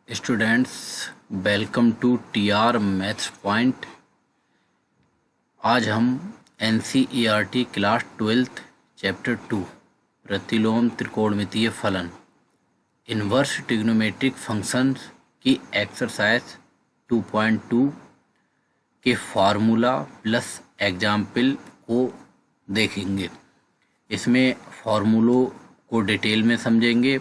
Students, welcome to TR maths point. आज हम NCERT class 12 chapter 2 प्रतिलोम त्रिकोणमितीय फलन इन्वर्स ट्रिग्नोमेट्रिक फंक्शंस की एक्सरसाइज 2.2 के फार्मूला प्लस एग्जाम्पल को देखेंगे। इसमें फार्मूलों को डिटेल में समझेंगे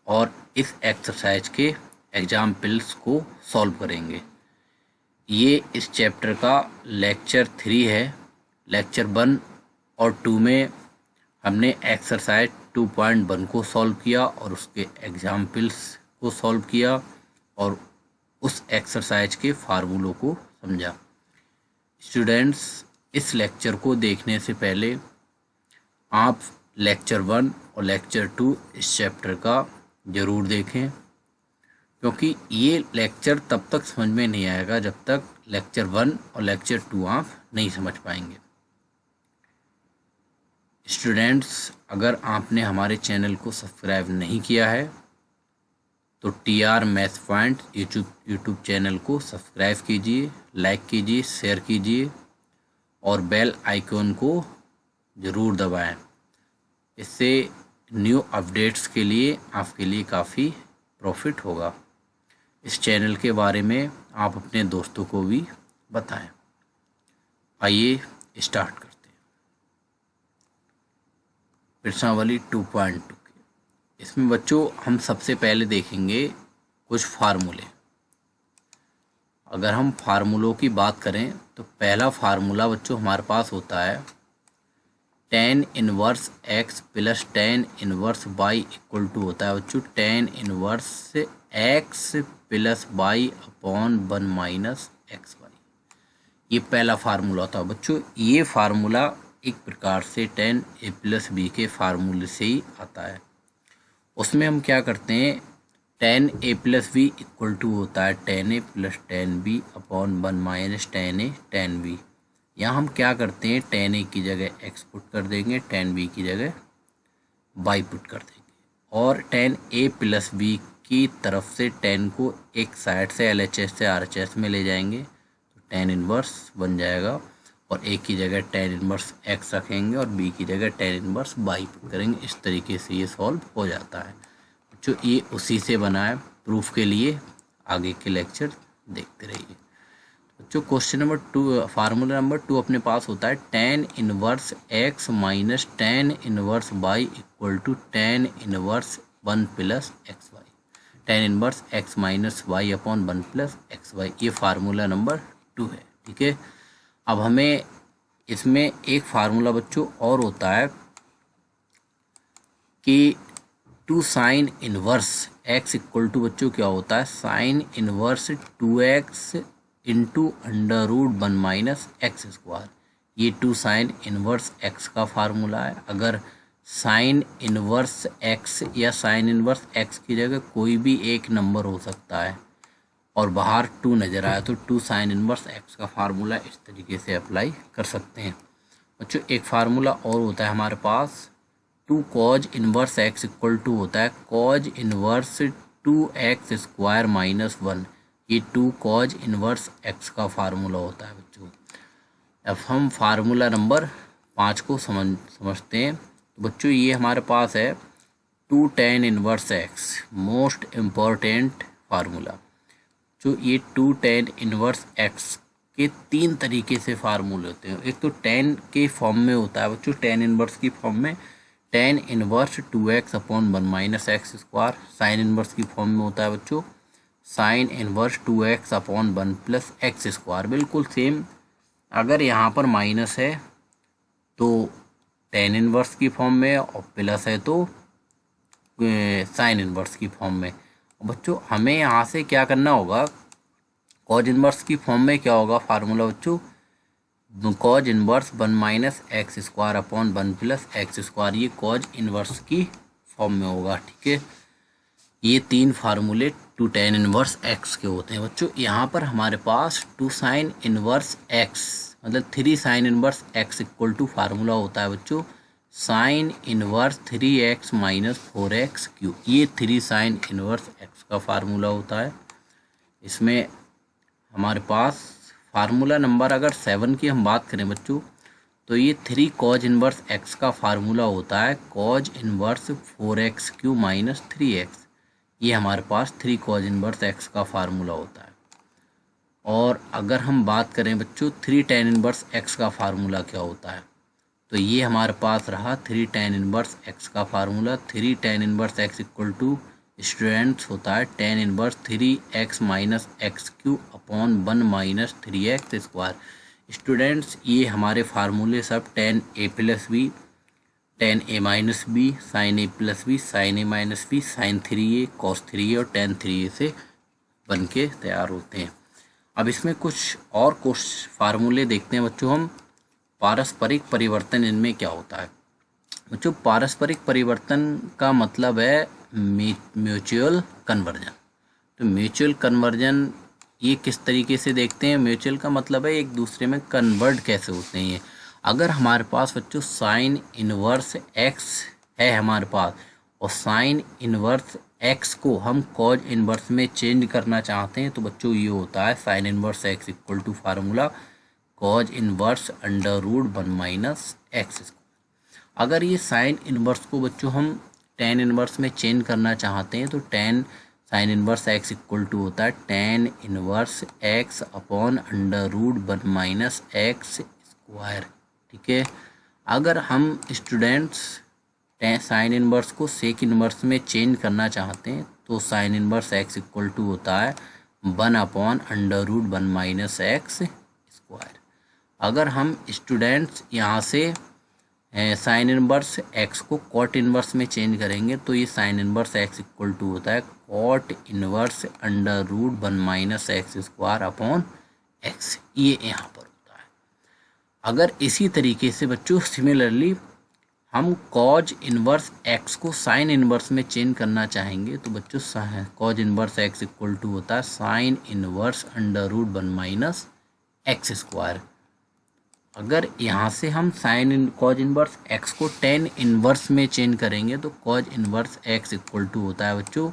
और इस एक्सरसाइज के एग्जाम्पल्स को सॉल्व करेंगे। ये इस चैप्टर का लेक्चर 3 है। लेक्चर 1 और 2 में हमने एक्सरसाइज 2.1 को सॉल्व किया और उसके एग्जाम्पल्स को सॉल्व किया और उस एक्सरसाइज के फार्मूलों को समझा। स्टूडेंट्स, इस लेक्चर को देखने से पहले आप लेक्चर 1 और लेक्चर 2 इस चैप्टर का ज़रूर देखें, क्योंकि ये लेक्चर तब तक समझ में नहीं आएगा जब तक लेक्चर 1 और लेक्चर 2 आप नहीं समझ पाएंगे। स्टूडेंट्स, अगर आपने हमारे चैनल को सब्सक्राइब नहीं किया है तो TR maths point YouTube channel को सब्सक्राइब कीजिए, लाइक कीजिए, शेयर कीजिए और बेल आइकॉन को ज़रूर दबाएं। इससे न्यू अपडेट्स के लिए आपके लिए काफ़ी प्रॉफिट होगा। इस चैनल के बारे में आप अपने दोस्तों को भी बताएं। आइए स्टार्ट करते हैं प्रश्नावली 2.2 के। इसमें बच्चों हम सबसे पहले देखेंगे कुछ फार्मूले। अगर हम फार्मूलों की बात करें तो पहला फार्मूला बच्चों हमारे पास होता है tan inverse x plus tan inverse y equal to होता है बच्चों tan inverse x plus y upon 1 minus x y. ये पहला फार्मूला होता है बच्चों। ये फार्मूला एक प्रकार से tan a प्लस b के फार्मूले से ही आता है। उसमें हम क्या करते हैं, tan a plus b equal to होता है tan a plus tan b upon 1 minus tan a tan b। यहाँ हम क्या करते हैं, tan a की जगह x पुट कर देंगे, tan b की जगह y पुट कर देंगे और tan a प्लस b की तरफ से tan को एक साइड से LHS से RHS में ले जाएंगे तो tan इनवर्स बन जाएगा और a की जगह tan इनवर्स x रखेंगे और b की जगह tan इनवर्स y पुट करेंगे। इस तरीके से ये सॉल्व हो जाता है। जो ये उसी से बना है। प्रूफ के लिए आगे के लेक्चर देखते रहिए। जो क्वेश्चन नंबर 2, फार्मूला नंबर 2 अपने पास होता है tan inverse x minus tan inverse y equal to tan inverse 1 plus x y. tan inverse x minus y upon 1 plus x y, ये फार्मूला नंबर 2 है। ठीक है। अब हमें इसमें एक फार्मूला बच्चों और होता है कि 2 sine inverse x equal to बच्चों क्या होता है, sine inverse 2x into under root 1 minus x square. ये 2 साइन इनवर्स x का फार्मूला है। अगर साइन इनवर्स x या साइन इनवर्स x की जगह कोई भी एक नंबर हो सकता है और बाहर 2 नज़र आया तो 2 साइन इनवर्स x का फार्मूला इस तरीके से अप्लाई कर सकते हैं। बच्चों एक फार्मूला और होता है हमारे पास 2 cos inverse x equal to होता है cause inverse 2x square minus 1। ये 2 कॉज इनवर्स x का फार्मूला होता है बच्चों। अब हम फार्मूला नंबर 5 को समझते हैं। तो बच्चों ये हमारे पास है 2 tan inverse x, most important formula. जो ये 2 tan इनवर्स x के 3 तरीके से फार्मूले होते हैं। एक तो tan के फॉर्म में होता है बच्चों, tan इनवर्स की फॉर्म में tan inverse 2x upon 1 minus x square. Sine inverse की फॉर्म में होता है बच्चों sign inverse 2x upon 1 plus x square. बिल्कुल सेम। अगर यहाँ पर माइनस है तो tan इनवर्स की फॉर्म में और प्लस है तो साइन इनवर्स की फॉर्म में। बच्चों हमें यहाँ से क्या करना होगा, कॉज इनवर्स की फॉर्म में क्या होगा फार्मूला बच्चों, cos inverse 1 minus x square upon 1 plus x square. ये कॉज इनवर्स की फॉर्म में होगा। ठीक है। ये 3 फार्मूले 2 tan इनवर्स x के होते हैं बच्चों। यहाँ पर हमारे पास 2 साइन इनवर्स x मतलब 3 sine inverse x equal to formula होता है बच्चों sine inverse 3x minus 4x cube. ये 3 साइन इनवर्स x का फार्मूला होता है। इसमें हमारे पास फार्मूला नंबर अगर 7 की हम बात करें बच्चों, तो ये 3 कॉज इनवर्स एक्स का फार्मूला होता है cause inverse 4x³ minus 3x। ये हमारे पास 3 कॉज इनवर्स एक्स का फार्मूला होता है। और अगर हम बात करें बच्चों 3 tan इनवर्स एक्स का फार्मूला क्या होता है, तो ये हमारे पास रहा 3 tan इनवर्स एक्स का formula. 3 tan inverse x equal to students होता है tan inverse 3x minus x³ upon 1 minus 3x²। Students ये हमारे फार्मूले सब tan a plus B, tan a minus B, sine a plus B, sine a minus B, sine 3a, cos 3a और tan 3a से बन के तैयार होते हैं। अब इसमें कुछ और फार्मूले देखते हैं बच्चों हम। पारस्परिक परिवर्तन इनमें क्या होता है बच्चों? पारस्परिक परिवर्तन का मतलब है म्यूचुअल कन्वर्जन। तो म्यूचुअल कन्वर्जन ये किस तरीके से देखते हैं? म्यूचुअल का मतलब है एक दूसरे में कन्वर्ट कैसे होते हैं ये। अगर हमारे पास बच्चों साइन इनवर्स एक्स है हमारे पास, और साइन इनवर्स एक्स को हम कॉज इनवर्स में चेंज करना चाहते हैं, तो बच्चों ये होता है sine inverse x equal to formula cos inverse under root 1 minus x. अगर ये साइन इनवर्स को बच्चों हम टेन इनवर्स में चेंज करना चाहते हैं, तो tan sine inverse x equal to होता है tan inverse x upon under root 1 minus x²। ठीक है। अगर हम स्टूडेंट्स साइन इनवर्स को सेक इनवर्स में चेंज करना चाहते हैं, तो sine inverse x equal to होता है 1 upon under root 1 minus x²। अगर हम स्टूडेंट्स यहाँ से साइन इनवर्स एक्स को कॉट इनवर्स में चेंज करेंगे, तो ये sine inverse x equal to होता है cot inverse under root 1 minus x² upon x। ये यहाँ पर होता है। अगर इसी तरीके से बच्चों सिमिलरली हम कॉज इनवर्स एक्स को साइन इनवर्स में चेंज करना चाहेंगे, तो बच्चों cos inverse x equal to होता है sine inverse under root 1 minus x²। अगर यहाँ से हम साइन कॉज इनवर्स एक्स को टेन इनवर्स में चेंज करेंगे, तो cos inverse x equal to होता है बच्चों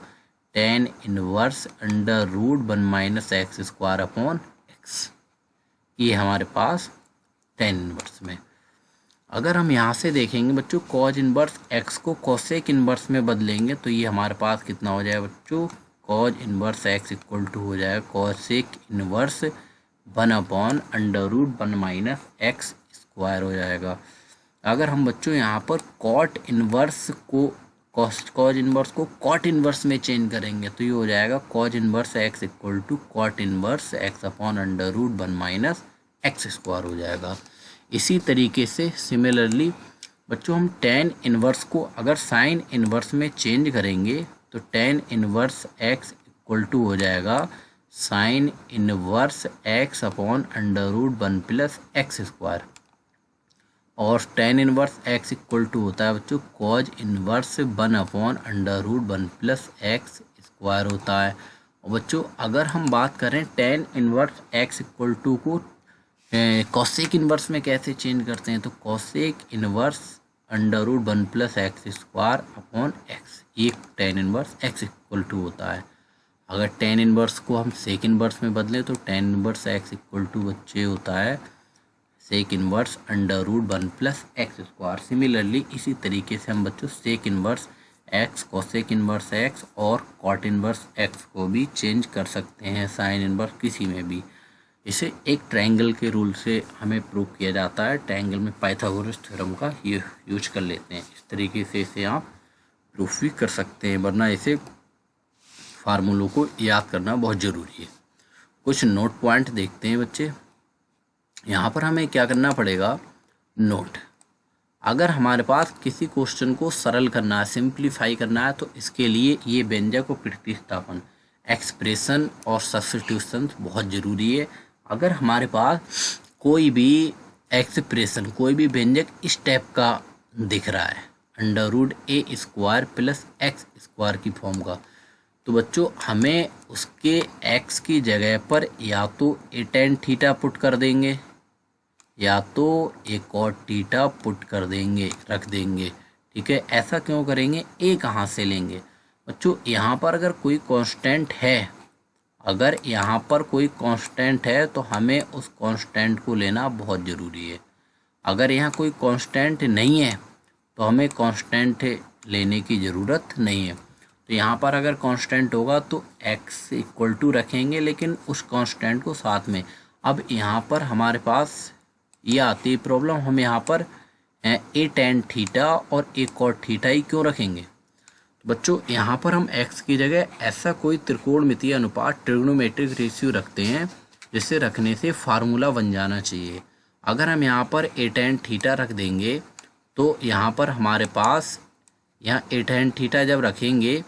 tan inverse under root 1 minus x² upon x। ये हमारे पास टेन इनवर्स में। अगर हम यहाँ से देखेंगे बच्चों कॉज इनवर्स एक्स को कोसेक इनवर्स में बदलेंगे, तो ये हमारे पास कितना हो जाएगा बच्चों? Cos inverse x equal to हो जाएगा cosec inverse 1 upon under root 1 minus x² हो जाएगा। अगर हम बच्चों यहाँ पर कॉट इनवर्स को कॉज इनवर्स को कॉट इनवर्स में चेंज करेंगे, तो ये हो जाएगा cos inverse x equal to cot inverse x upon under root 1 minus x² हो जाएगा। इसी तरीके से सिमिलरली बच्चों हम टेन इनवर्स को अगर साइन इनवर्स में चेंज करेंगे, तो tan inverse x equal to हो जाएगा sine inverse x upon under root 1 plus x²। और tan inverse x equal to होता है बच्चों cos inverse 1 upon under root 1 plus x² होता है। और बच्चों अगर हम बात करें tan inverse x equal to को कॉसेक इनवर्स में कैसे चेंज करते हैं, तो cosec inverse under root 1 plus x² upon x। ये ten inverse x equal to होता है। अगर टेन इनवर्स को हम सेक इनवर्स में बदलें, तो tan inverse x equal to बच्चे होता है sec inverse under root 1 plus x²। Similarly इसी तरीके से हम बच्चों sec inverse x, cosec inverse x और कॉट इनवर्स एक्स को भी चेंज कर सकते हैं साइन इनवर्स किसी में भी। इसे एक ट्रायंगल के रूल से हमें प्रूव किया जाता है। ट्रायंगल में पाइथागोरस थ्योरम का ये यूज कर लेते हैं। इस तरीके से इसे आप प्रूफ भी कर सकते हैं, वरना इसे फार्मूलों को याद करना बहुत ज़रूरी है। कुछ नोट पॉइंट देखते हैं बच्चे। यहाँ पर हमें क्या करना पड़ेगा? नोट। अगर हमारे पास किसी क्वेश्चन को सरल करना है, सिंप्लीफाई करना है, तो इसके लिए ये व्यंजक और प्रतिस्थापन, एक्सप्रेशन और सब्स्टिट्यूशन बहुत ज़रूरी है। अगर हमारे पास कोई भी एक्सप्रेशन, कोई भी व्यंजक इस टाइप का दिख रहा है under root a² plus x² की फॉर्म का, तो बच्चों हमें उसके x की जगह पर या तो a tan थीटा पुट कर देंगे या तो a cot थीटा पुट कर देंगे, रख देंगे। ठीक है। ऐसा क्यों करेंगे? a कहाँ से लेंगे बच्चों? यहाँ पर अगर कोई कांस्टेंट है, अगर यहाँ पर कोई कांस्टेंट है तो हमें उस कांस्टेंट को लेना बहुत ज़रूरी है। अगर यहाँ कोई कांस्टेंट नहीं है तो हमें कांस्टेंट लेने की ज़रूरत नहीं है। तो यहाँ पर अगर कांस्टेंट होगा तो x इक्वल टू रखेंगे, लेकिन उस कांस्टेंट को साथ में। अब यहाँ पर हमारे पास ये आती है प्रॉब्लम, हम यहाँ पर ए टेन थीटा और ए कॉट थीटा ही क्यों रखेंगे। तो बच्चों यहाँ पर हम x की जगह ऐसा कोई त्रिकोणमितीय अनुपात ट्रिग्नोमेट्रिक रेशियो रखते हैं जिसे रखने से फार्मूला बन जाना चाहिए। अगर हम यहाँ पर ए टेन थीटा रख देंगे तो यहाँ पर हमारे पास यहाँ ए टेन थीटा जब रखेंगे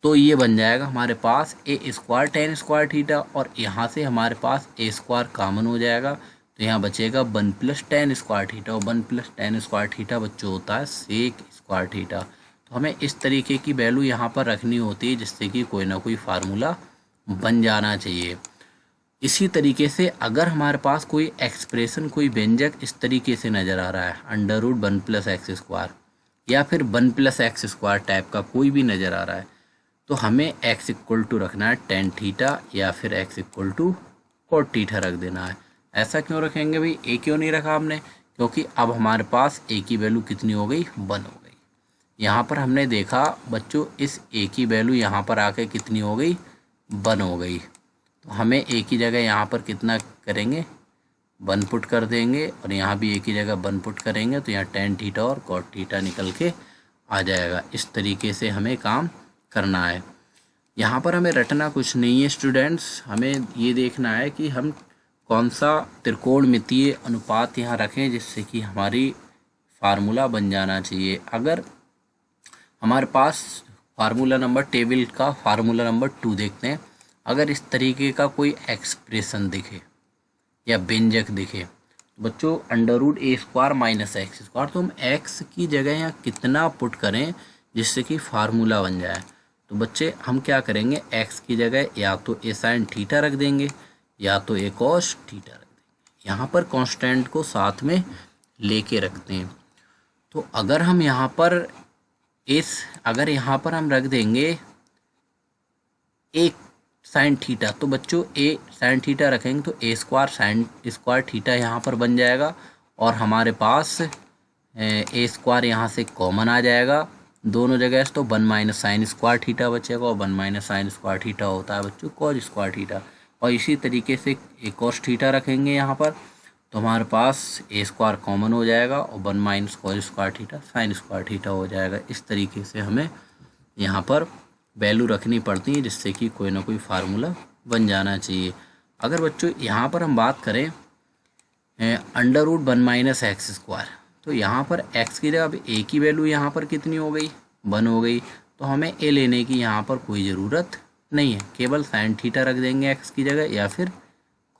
तो ये बन जाएगा हमारे पास ए स्क्वायर टेन स्क्वायर थीटा, और यहाँ से हमारे पास ए स्क्वायर कॉमन हो जाएगा तो यहाँ बचेगा 1 प्लस टेन स्क्वायर थीटा, और 1 प्लस टेन स्क्वायर थीटा बच्चों होता है सेक स्क्वायर थीटा। तो हमें इस तरीके की वैल्यू यहाँ पर रखनी होती है जिससे कि कोई ना कोई फार्मूला बन जाना चाहिए। इसी तरीके से अगर हमारे पास कोई एक्सप्रेशन, कोई व्यंजक इस तरीके से नज़र आ रहा है, under root 1 plus x square या फिर 1 प्लस एक्स स्क्वायर टाइप का कोई भी नज़र आ रहा है, तो हमें x इक्वल टू रखना है टेन थीटा या फिर x equal to cot theta रख देना है। ऐसा क्यों रखेंगे भाई, a क्यों नहीं रखा हमने, क्योंकि अब हमारे पास a की वैल्यू कितनी हो गई, 1 हो गई। यहाँ पर हमने देखा बच्चों इस a की वैल्यू यहाँ पर आके कितनी हो गई, 1 हो गई। तो हमें a की जगह यहाँ पर कितना करेंगे, 1 पुट कर देंगे, और यहाँ भी a की जगह 1 पुट करेंगे तो यहाँ टेन थीटा और कॉट थीटा निकल के आ जाएगा। इस तरीके से हमें काम करना है। यहाँ पर हमें रटना कुछ नहीं है स्टूडेंट्स, हमें ये देखना है कि हम कौन सा त्रिकोणमितीय अनुपात यहाँ रखें जिससे कि हमारी फार्मूला बन जाना चाहिए। अगर हमारे पास फार्मूला नंबर टेबल का फार्मूला नंबर 2 देखते हैं, अगर इस तरीके का कोई एक्सप्रेशन दिखे या व्यंजक दिखे तो बच्चों under root a square minus x square, तो हम एक्स की जगह यहाँ कितना पुट करें जिससे कि फार्मूला बन जाए। तो बच्चे हम क्या करेंगे, x की जगह या तो ए साइन थीटा रख देंगे या तो ए कॉस थीटा रख देंगे। यहाँ पर कांस्टेंट को साथ में लेके रखते हैं। तो अगर हम यहाँ पर अगर यहाँ पर हम रख देंगे ए साइन थीटा, तो बच्चों ए साइन थीटा रखेंगे तो ए स्क्वायर साइन स्क्वायर थीटा यहाँ पर बन जाएगा, और हमारे पास ए स्क्वायर यहाँ से कॉमन आ जाएगा दोनों जगह से, तो 1 माइनस साइन स्क्वायर थीटा बचेगा, और 1 माइनस साइन स्क्वायर थीटा होता है बच्चों कॉस स्क्वायर थीटा। और इसी तरीके से एक कॉस थीटा रखेंगे यहाँ पर तो हमारे पास ए स्क्वायर कॉमन हो जाएगा, और 1 minus cos square theta sine square theta हो जाएगा। इस तरीके से हमें यहाँ पर वैल्यू रखनी पड़ती है जिससे कि कोई ना कोई फार्मूला बन जाना चाहिए। अगर बच्चों यहाँ पर हम बात करें under root 1 minus x square, तो यहाँ पर x की जगह अब a की वैल्यू यहाँ पर कितनी हो गई, 1 हो गई। तो हमें a लेने की यहाँ पर कोई ज़रूरत नहीं है, केवल साइन थीटा रख देंगे x की जगह या फिर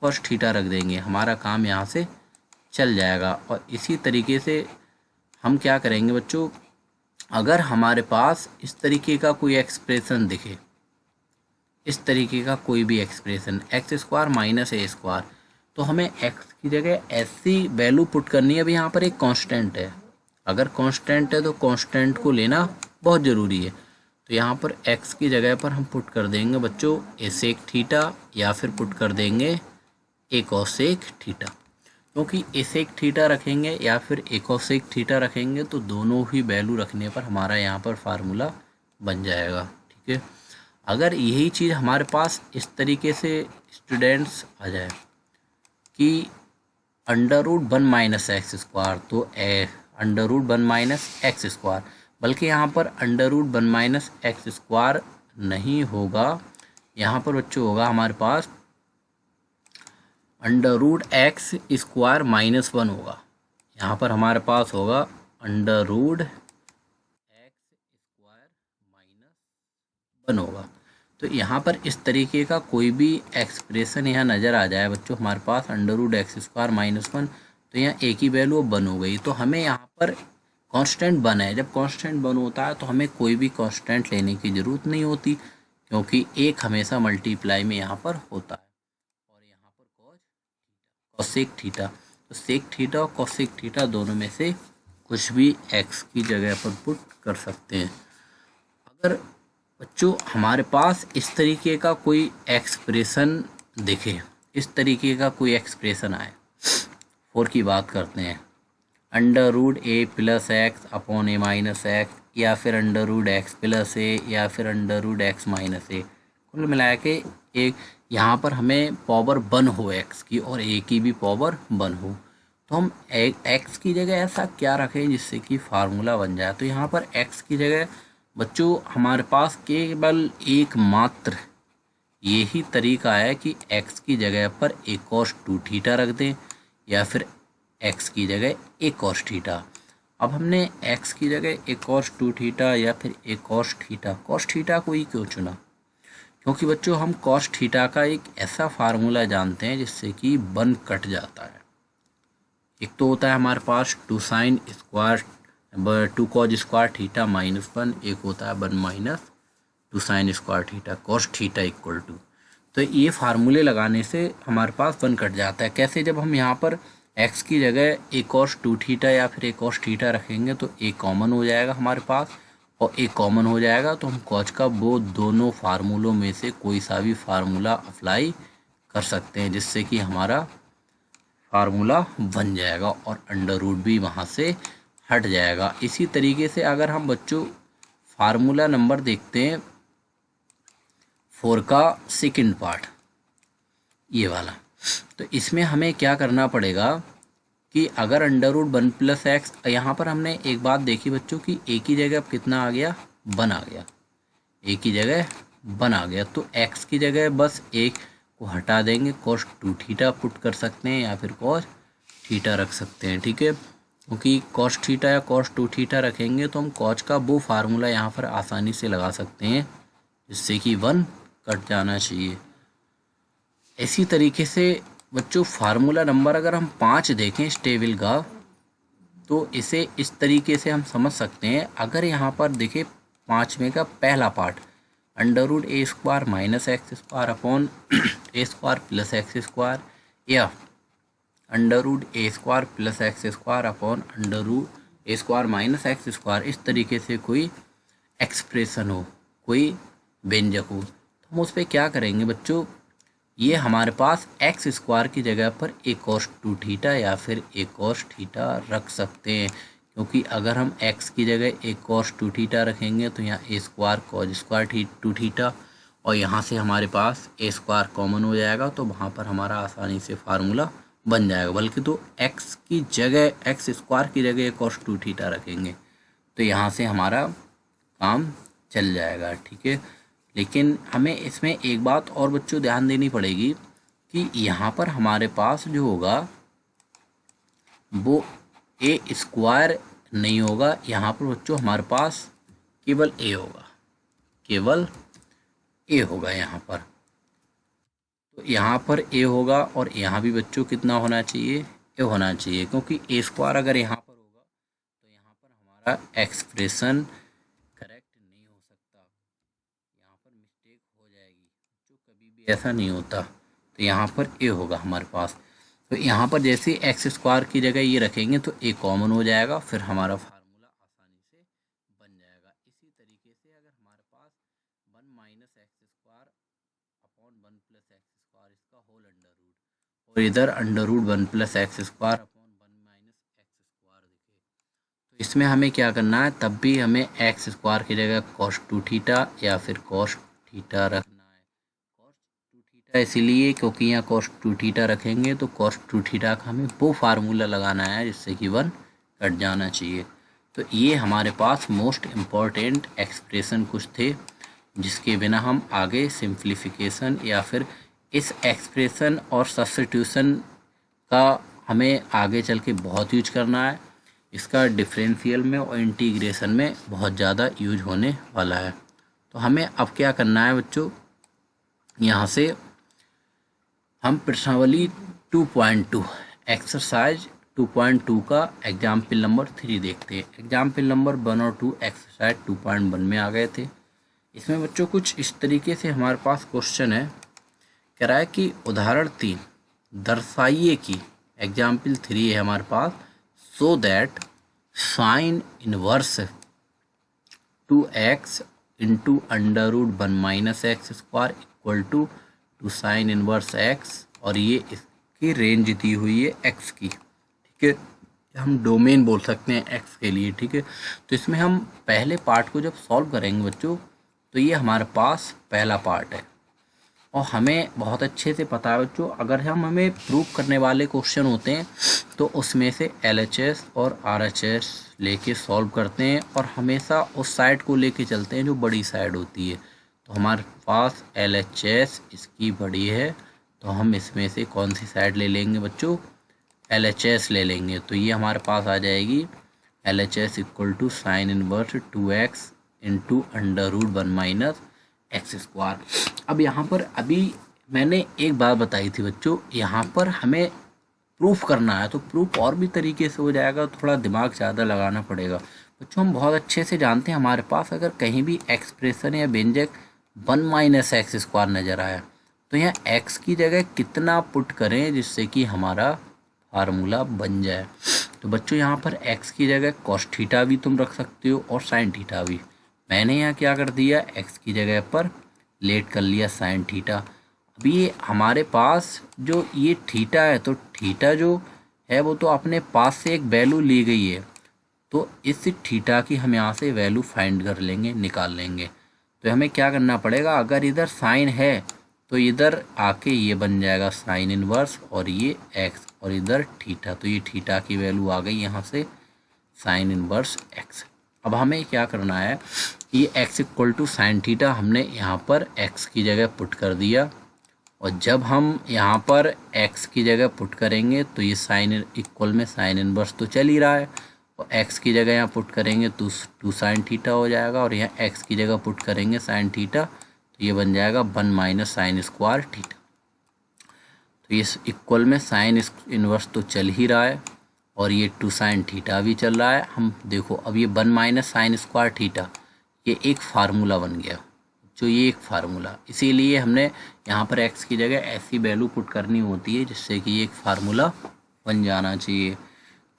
कॉस थीटा रख देंगे, हमारा काम यहाँ से चल जाएगा। और इसी तरीके से हम क्या करेंगे बच्चों, अगर हमारे पास इस तरीके का कोई एक्सप्रेशन दिखे, इस तरीके का कोई भी एक्सप्रेशन एक्स स्क्वायर माइनस ए स्क्वायर, तो हमें x की जगह ऐसी वैल्यू पुट करनी है। अभी यहाँ पर एक कांस्टेंट है, अगर कांस्टेंट है तो कांस्टेंट को लेना बहुत ज़रूरी है। तो यहाँ पर x की जगह पर हम पुट कर देंगे बच्चों ए सेक थीटा या फिर पुट कर देंगे ए कोसेक थीटा, क्योंकि ए सेक थीटा रखेंगे या फिर ए कोसेक थीटा रखेंगे तो दोनों ही वैल्यू रखने पर हमारा यहाँ पर फार्मूला बन जाएगा। ठीक है, अगर यही चीज़ हमारे पास इस तरीके से स्टूडेंट्स आ जाए कि under root 1 minus x square, तो under root 1 minus x square, बल्कि यहाँ पर under root 1 minus x square नहीं होगा, यहाँ पर बच्चों होगा हमारे पास under root x square minus 1 होगा। यहाँ पर हमारे पास होगा under root x square minus 1 होगा। तो यहाँ पर इस तरीके का कोई भी एक्सप्रेशन यहाँ नज़र आ जाए बच्चों हमारे पास under root x square minus 1, तो यहाँ ए की वैल्यू 1 हो गई। तो हमें यहाँ पर कांस्टेंट 1 है, जब कांस्टेंट 1 होता है तो हमें कोई भी कांस्टेंट लेने की ज़रूरत नहीं होती, क्योंकि एक हमेशा मल्टीप्लाई में यहाँ पर होता है। और यहाँ पर कॉसेक थीटा, तो सेक थीटा और कॉसेक थीटा दोनों में से कुछ भी एक्स की जगह पर पुट कर सकते हैं। अगर बच्चों हमारे पास इस तरीके का कोई एक्सप्रेशन दिखे, इस तरीके का कोई एक्सप्रेशन आए, 4 की बात करते हैं, अंडर रूट ए प्लस एक्स अपॉन ए माइनस एक्स, या फिर अंडर रूट एक्स प्लस ए, या फिर अंडर रूट एक्स माइनस ए, कुल मिला के एक यहाँ पर हमें पावर 1 हो एक्स की और ए की भी पावर 1 हो, तो हम एक्स की जगह ऐसा क्या रखें जिससे कि फार्मूला बन जाए। तो यहाँ पर एक्स की जगह बच्चों हमारे पास केवल एकमात्र यही तरीका है कि x की जगह पर a cos 2 थीटा रख दें, या फिर x की जगह a cos थीटा। अब हमने x की जगह a cos 2 थीटा या फिर a cos थीटा को ही क्यों चुना, क्योंकि बच्चों हम cos थीटा का एक ऐसा फार्मूला जानते हैं जिससे कि 1 कट जाता है। एक तो होता है हमारे पास 2 sin square 2 cos square theta minus 1, एक होता है 1 minus 2 sin square theta cos theta equal to, तो ये फार्मूले लगाने से हमारे पास 1 कट जाता है। कैसे, जब हम यहाँ पर x की जगह a cos 2 थीटा या फिर a cos थीटा रखेंगे तो a कॉमन हो जाएगा हमारे पास, और a कॉमन हो जाएगा तो हम cos का वो दोनों फार्मूलों में से कोई सा भी फार्मूला अप्लाई कर सकते हैं जिससे कि हमारा फार्मूला बन जाएगा और अंडर रूट भी वहाँ से हट जाएगा। इसी तरीके से अगर हम बच्चों फार्मूला नंबर देखते हैं 4 का सेकंड पार्ट, ये वाला, तो इसमें हमें क्या करना पड़ेगा कि अगर अंडर रूट 1 प्लस एक्स, यहाँ पर हमने एक बात देखी बच्चों कि ए की जगह अब कितना आ गया, 1 आ गया, ए की जगह 1 आ गया, तो एक्स की जगह बस एक को हटा देंगे, cos 2 थीटा पुट कर सकते हैं या फिर cos थीटा रख सकते हैं, ठीक है, क्योंकि cos थीटा या cos 2 थीटा रखेंगे तो हम cos का वो फार्मूला यहाँ पर आसानी से लगा सकते हैं जिससे कि 1 कट जाना चाहिए। इसी तरीके से बच्चों फार्मूला नंबर अगर हम 5 देखें इस टेबल का, तो इसे इस तरीके से हम समझ सकते हैं। अगर यहाँ पर देखें 5वें का पहला part, under root a square minus x square upon a square plus x square, या under root a square plus x square upon under root a square minus x square, इस तरीके से कोई एक्सप्रेशन हो, कोई व्यंजक हो, तो हम उस पर क्या करेंगे बच्चों, ये हमारे पास एक्स स्क्वायर की जगह पर ए cos 2 थीटा या फिर ए cos थीटा रख सकते हैं, क्योंकि अगर हम x की जगह ए cos 2 थीटा रखेंगे तो यहाँ ए स्क्वायर cos स्क्वायर 2 थीटा, और यहाँ से हमारे पास ए स्क्वायर कॉमन हो जाएगा, तो वहाँ पर हमारा आसानी से फार्मूला बन जाएगा। बल्कि तो x की जगह एक्स स्क्वायर की जगह ए cos 2 थीटा रखेंगे तो यहाँ से हमारा काम चल जाएगा, ठीक है। लेकिन हमें इसमें एक बात और बच्चों ध्यान देनी पड़ेगी कि यहाँ पर हमारे पास जो होगा वो ए स्क्वायर नहीं होगा, यहाँ पर बच्चों हमारे पास केवल ए होगा, केवल ए होगा यहाँ पर, तो यहाँ पर ए होगा और यहाँ भी बच्चों कितना होना चाहिए, ए होना चाहिए, क्योंकि ए स्क्वायर अगर यहाँ पर होगा तो यहाँ पर हमारा एक्सप्रेशन करेक्ट नहीं हो सकता, यहाँ पर मिस्टेक हो जाएगी, जो कभी भी ऐसा नहीं होता, तो यहाँ पर ए होगा हमारे पास। तो यहाँ पर जैसे एक्स स्क्वायर की जगह ये रखेंगे तो ए कॉमन हो जाएगा, फिर हमारा फार्मूला आसानी से बन जाएगा। इसी तरीके से अगर हमारे पास 1 minus x square upon 1 plus x square इसका होल अंडर रूट, और इधर under root 1 plus x square upon 1 minus x square दिखे, तो इसमें हमें क्या करना है, तब भी हमें एक्स स्क्वायर की जगह cos 2 थीटा या फिर cos थीटा रखना है। cos 2 थीटा इसीलिए क्योंकि यहाँ cos 2 थीटा रखेंगे तो cos 2 थीटा का हमें वो फार्मूला लगाना है जिससे कि 1 कट जाना चाहिए। तो ये हमारे पास मोस्ट इम्पॉर्टेंट एक्सप्रेशन कुछ थे जिसके बिना हम आगे सिंप्लीफिकेशन या फिर इस एक्सप्रेशन और सब्स्टिट्यूशन का हमें आगे चल के बहुत यूज करना है। इसका डिफरेंशियल में और इंटीग्रेशन में बहुत ज़्यादा यूज होने वाला है। तो हमें अब क्या करना है बच्चों, यहाँ से हम प्रश्नावली 2.2 एक्सरसाइज 2.2 का एग्जाम्पल नंबर 3 देखते हैं। एग्जाम्पल नंबर 1 और 2 एक्सरसाइज 2.1 में आ गए थे। इसमें बच्चों कुछ इस तरीके से हमारे पास क्वेश्चन है, कह रहा है कि उदाहरण 3 दर्शाइए कि एग्जाम्पल 3 है हमारे पास, so that sine inverse 2x into under root 1 minus x square equal to sine inverse x, और ये इसकी रेंज दी हुई है एक्स की, ठीक है। हम डोमेन बोल सकते हैं एक्स के लिए, ठीक है। तो इसमें हम पहले पार्ट को जब सॉल्व करेंगे बच्चों, तो ये हमारे पास पहला पार्ट है, और हमें बहुत अच्छे से पता है बच्चों, अगर हमें प्रूफ करने वाले क्वेश्चन होते हैं तो उसमें से LHS और RHS लेके सॉल्व करते हैं, और हमेशा उस साइड को लेके चलते हैं जो बड़ी साइड होती है। तो हमारे पास LHS इसकी बड़ी है, तो हम इसमें से कौन सी साइड ले लेंगे बच्चों, LHS ले लेंगे। तो ये हमारे पास आ जाएगी LHS equal to sine inverse 2x into under root 1 minus x square. अब यहाँ पर अभी मैंने एक बात बताई थी बच्चों, यहाँ पर हमें प्रूफ करना है, तो प्रूफ और भी तरीके से हो जाएगा, थोड़ा दिमाग ज़्यादा लगाना पड़ेगा बच्चों। हम बहुत अच्छे से जानते हैं, हमारे पास अगर कहीं भी एक्सप्रेशन या व्यंजक 1 माइनस एक्स स्क्वायर नज़र आया, तो यहाँ x की जगह कितना पुट करें जिससे कि हमारा फार्मूला बन जाए। तो बच्चों यहाँ पर x की जगह कॉस थीटा भी तुम रख सकते हो और साइन थीटा भी। मैंने यहाँ क्या कर दिया, x की जगह पर लेट कर लिया साइन थीटा। अभी ये हमारे पास जो ये थीटा है, तो थीटा जो है वो तो अपने पास से एक वैल्यू ली गई है, तो इस थीटा की हम यहाँ से वैल्यू फाइंड कर लेंगे, निकाल लेंगे। तो हमें क्या करना पड़ेगा, अगर इधर साइन है तो इधर आके ये बन जाएगा साइन इनवर्स, और ये x, और इधर थीटा, तो ये थीटा की वैल्यू आ गई यहाँ से साइन इनवर्स x। अब हमें क्या करना है, ये x equal to sine theta हमने यहाँ पर x की जगह पुट कर दिया, और जब हम यहाँ पर x की जगह पुट करेंगे तो ये साइन इक्वल में साइन इनवर्स तो चल ही रहा है, और x की जगह यहाँ पुट करेंगे तो 2 साइन थीटा हो जाएगा, और यहाँ x की जगह पुट करेंगे साइन थीटा, तो ये बन जाएगा 1 माइनस साइन स्क्वायर थीटा। तो ये इक्वल में साइन इनवर्स तो चल ही रहा है, और ये 2 साइन थीटा भी चल रहा है। हम देखो अब ये 1 माइनस साइन स्क्वायर थीटा, ये एक फार्मूला बन गया जो, ये एक फार्मूला, इसीलिए हमने यहाँ पर x की जगह ऐसी वैल्यू पुट करनी होती है जिससे कि ये एक फार्मूला बन जाना चाहिए।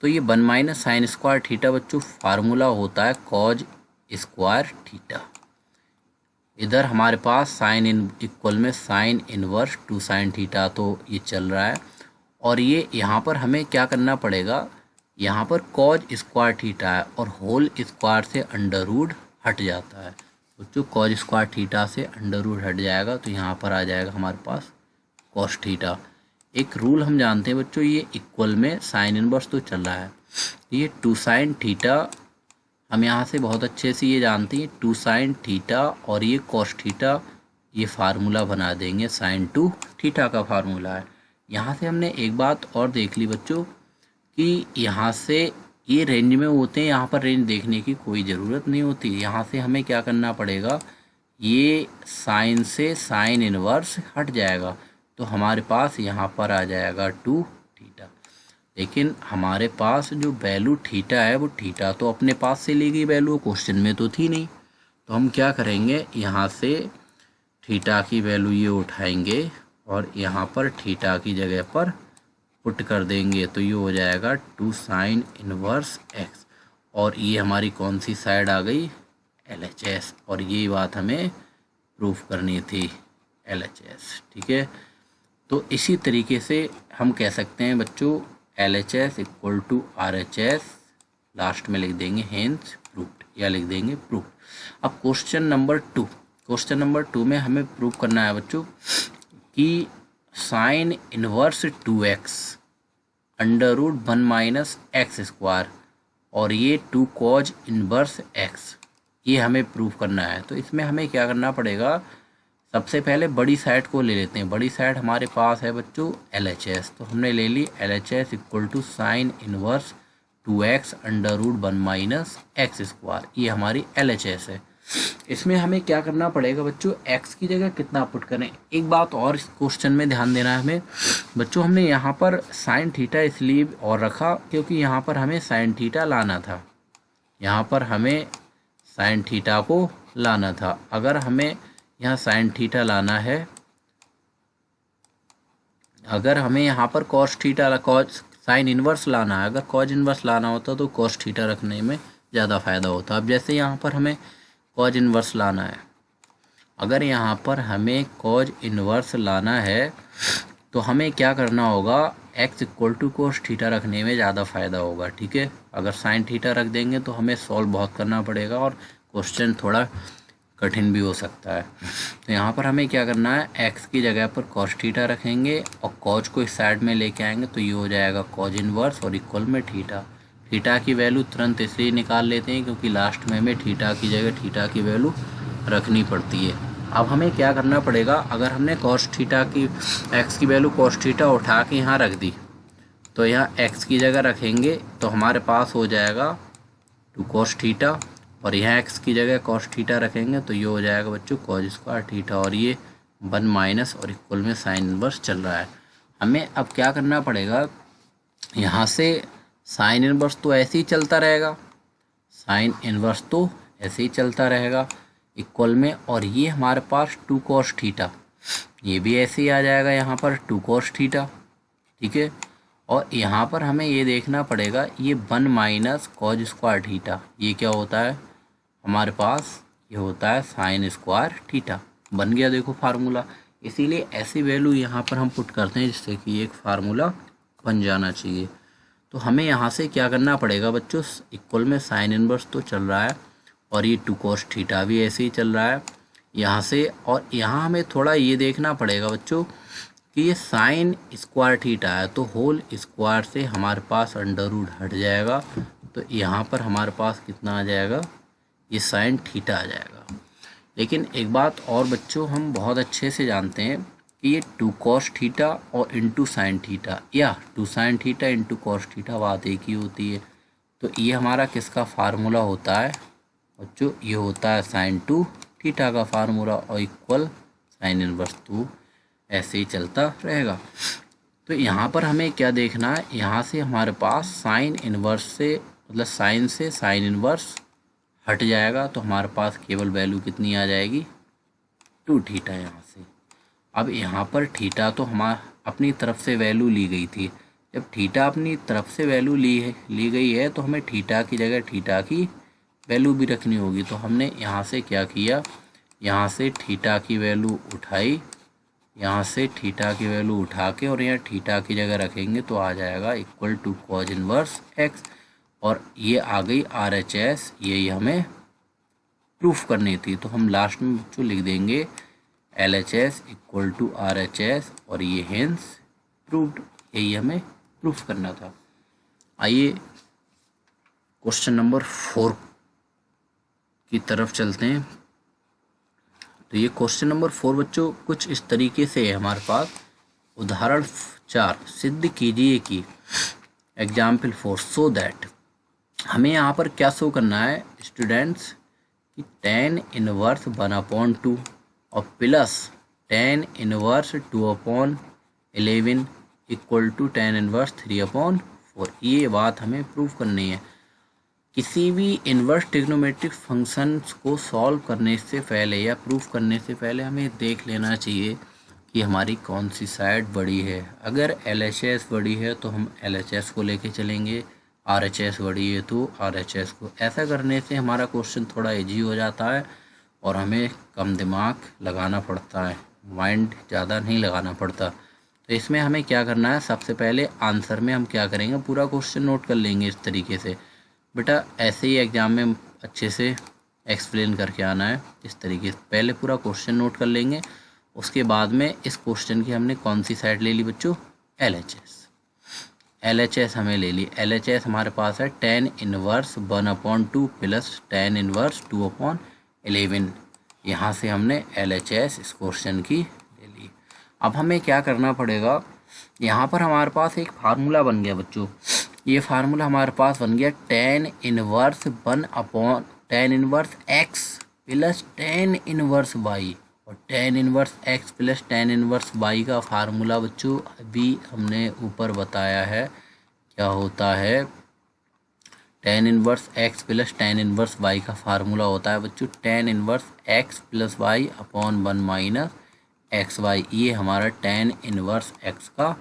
तो ये 1 माइनस साइन स्क्वायर थीटा बच्चों फार्मूला होता है कॉज स्क्वायर थीटा। इधर हमारे पास साइन इक्वल में साइन इनवर्स 2 साइन थीटा तो ये चल रहा है, और ये यहाँ पर हमें क्या करना पड़ेगा, यहाँ पर कॉज स्क्वायर थीटा है और होल स्क्वायर से अंडर रूट हट जाता है, तो जो कॉज स्क्वायर थीटा से अंडर रूट हट जाएगा तो यहाँ पर आ जाएगा हमारे पास कॉस थीटा। एक रूल हम जानते हैं बच्चों, ये इक्वल में साइन इनवर्स तो चल रहा है, ये 2 साइन थीटा हम यहाँ से बहुत अच्छे से ये जानते हैं, 2 साइन थीटा और ये कॉस थीटा, ये फार्मूला बना देंगे साइन 2 थीटा का फार्मूला है। यहाँ से हमने एक बात और देख ली बच्चों कि यहाँ से ये रेंज में होते हैं, यहाँ पर रेंज देखने की कोई ज़रूरत नहीं होती। यहाँ से हमें क्या करना पड़ेगा, ये साइन से साइन इनवर्स हट जाएगा, तो हमारे पास यहाँ पर आ जाएगा 2 थीटा। लेकिन हमारे पास जो वैल्यू थीटा है वो थीटा तो अपने पास से ली गई वैल्यू, क्वेश्चन में तो थी नहीं। तो हम क्या करेंगे, यहाँ से थीटा की वैल्यू ये उठाएंगे और यहाँ पर थीटा की जगह पर पुट कर देंगे, तो ये हो जाएगा 2 साइन इनवर्स एक्स, और ये हमारी कौन सी साइड आ गई, LHS, और ये बात हमें प्रूफ करनी थी LHS, ठीक है। तो इसी तरीके से हम कह सकते हैं बच्चों LHS equal to RHS, last में लिख देंगे हेंस प्रूफ्ड, या लिख देंगे प्रूफ्ड। अब क्वेश्चन नंबर 2 में हमें प्रूफ करना है बच्चों कि sine inverse 2x under root 1 minus x square, और ये 2 कॉज इनवर्स x, ये हमें प्रूफ करना है। तो इसमें हमें क्या करना पड़ेगा, सबसे पहले बड़ी साइड को ले लेते हैं। बड़ी साइड हमारे पास है बच्चों LHS, तो हमने ले ली LHS equal to sine inverse 2x under root 1 minus x square, ये हमारी LHS है। इसमें हमें क्या करना पड़ेगा बच्चों, x की जगह कितना पुट करें। एक बात और इस क्वेश्चन में ध्यान देना है हमें बच्चों, हमने यहाँ पर साइन थीटा इसलिए और रखा क्योंकि यहाँ पर हमें साइन थीटा लाना था, यहाँ पर हमें साइन थीटा को लाना था। अगर हमें यहाँ साइन थीटा लाना है, अगर हमें यहाँ पर cos theta cos sine inverse लाना है, अगर कॉस इनवर्स लाना होता तो कॉस थीटा रखने में ज़्यादा फ़ायदा होता। अब जैसे यहाँ पर हमें कॉज इन्वर्स लाना है। अगर यहाँ पर हमें कॉज इन्वर्स लाना है तो हमें क्या करना होगा, x equal to cos theta रखने में ज़्यादा फ़ायदा होगा, ठीक है। अगर साइन थीटा रख देंगे तो हमें सॉल्व बहुत करना पड़ेगा और क्वेश्चन थोड़ा कठिन भी हो सकता है। तो यहाँ पर हमें क्या करना है, x की जगह पर कॉस थीटा रखेंगे और कॉज को इस साइड में लेके आएंगे तो ये हो जाएगा कॉज इन्वर्स और इक्वल में थीटा। थीटा की वैल्यू तुरंत इसलिए निकाल लेते हैं क्योंकि लास्ट में हमें थीटा की जगह थीटा की वैल्यू रखनी पड़ती है। अब हमें क्या करना पड़ेगा, अगर हमने कॉस थीटा की x की वैल्यू कॉस थीटा उठा के यहाँ रख दी तो यहाँ x की जगह रखेंगे तो हमारे पास हो जाएगा 2 कॉस थीटा और यहाँ x की जगह कॉस थीटा रखेंगे तो ये हो जाएगा बच्चों कॉज स्क्वायर थीटा और ये 1 माइनस और इक्वल में साइन इन्वर्स चल रहा है। हमें अब क्या करना पड़ेगा, यहाँ से साइन इन्वर्स तो ऐसे ही चलता रहेगा, साइन इन्वर्स तो ऐसे ही चलता रहेगा इक्वल में, और ये हमारे पास 2 कॉस थीटा ये भी ऐसे ही आ जाएगा यहाँ पर 2 कॉस थीटा, ठीक है। और यहाँ पर हमें ये देखना पड़ेगा ये 1 माइनस कॉज स्क्वायर थीटा ये क्या होता है हमारे पास, ये होता है साइन स्क्वायर थीटा। बन गया देखो फार्मूला। इसीलिए ऐसी वैल्यू यहाँ पर हम पुट करते हैं जिससे कि एक फार्मूला बन जाना चाहिए। तो हमें यहाँ से क्या करना पड़ेगा बच्चों, इक्वल में साइन इन्वर्स तो चल रहा है और ये 2 कॉस थीटा भी ऐसे ही चल रहा है यहाँ से, और यहाँ हमें थोड़ा ये देखना पड़ेगा बच्चों कि ये साइन स्क्वायर थीटा है तो होल स्क्वायर से हमारे पास अंडर रूट हट जाएगा तो यहाँ पर हमारे पास कितना आ जाएगा, ये साइन थीटा आ जाएगा। लेकिन एक बात और बच्चों हम बहुत अच्छे से जानते हैं कि ये 2 कॉस थीटा और इंटू साइन थीटा या 2 sine theta into cos theta बात एक ही होती है। तो ये हमारा किसका फार्मूला होता है बच्चों, ये होता है साइन 2 थीटा का फार्मूला और इक्वल साइन इनवर्स 2 ऐसे ही चलता रहेगा। तो यहाँ पर हमें क्या देखना है, यहाँ से हमारे पास साइन इनवर्स से मतलब साइन से साइन इनवर्स हट जाएगा तो हमारे पास केवल वैल्यू कितनी आ जाएगी 2 थीटा यहाँ से। अब यहाँ पर थीटा तो हमारा अपनी तरफ से वैल्यू ली गई थी, जब थीटा अपनी तरफ से वैल्यू ली गई है तो हमें थीटा की जगह थीटा की वैल्यू भी रखनी होगी। तो हमने यहाँ से क्या किया, यहाँ से थीटा की वैल्यू उठाई, यहाँ से थीटा की वैल्यू उठा के और यहाँ थीटा की जगह रखेंगे तो आ जाएगा equal to cos inverse x, और ये आ गई RHS, यही हमें प्रूफ करनी थी। तो हम लास्ट में जो लिख देंगे LHS इक्वल टू RHS और ये हेंस प्रूव्ड, यही हमें प्रूफ करना था। आइए क्वेश्चन नंबर 4 की तरफ चलते हैं। तो ये क्वेश्चन नंबर 4 बच्चों कुछ इस तरीके से है हमारे पास। उदाहरण 4 सिद्ध कीजिए कि एग्जाम्पल 4 सो दैट, हमें यहाँ पर क्या शो करना है स्टूडेंट्स कि tan इनवर्स 1/2 और plus tan inverse 2/11 equal to tan inverse 3/4, ये बात हमें प्रूव करनी है। किसी भी इन्वर्स ट्रिग्नोमेट्रिक फंक्शंस को सॉल्व करने से पहले या प्रूफ करने से पहले हमें देख लेना चाहिए कि हमारी कौन सी साइड बड़ी है। अगर LHS बड़ी है तो हम LHS को लेके चलेंगे, RHS बड़ी है तो RHS को। ऐसा करने से हमारा क्वेश्चन थोड़ा इजी हो जाता है और हमें कम दिमाग लगाना पड़ता है, माइंड ज़्यादा नहीं लगाना पड़ता। तो इसमें हमें क्या करना है, सबसे पहले आंसर में हम क्या करेंगे, पूरा क्वेश्चन नोट कर लेंगे इस तरीके से। बेटा ऐसे ही एग्ज़ाम में अच्छे से एक्सप्लेन करके आना है इस तरीके से। पहले पूरा क्वेश्चन नोट कर लेंगे, उसके बाद में इस क्वेश्चन की हमने कौन सी साइड ले ली बच्चों, LHS हमें ले ली। LHS हमारे पास है tan inverse 1/2 plus tan inverse 2/11, यहाँ से हमने LHS इस क्वेश्चन की ले ली। अब हमें क्या करना पड़ेगा, यहाँ पर हमारे पास एक फार्मूला बन गया बच्चों, ये फार्मूला हमारे पास बन गया tan inverse tan inverse x plus tan inverse y, और tan inverse x plus tan inverse y का फार्मूला बच्चों अभी हमने ऊपर बताया है क्या होता है। tan inverse x plus tan inverse y का फार्मूला होता है बच्चों tan inverse x plus y upon 1 minus XY, ये हमारा tan इनवर्स x का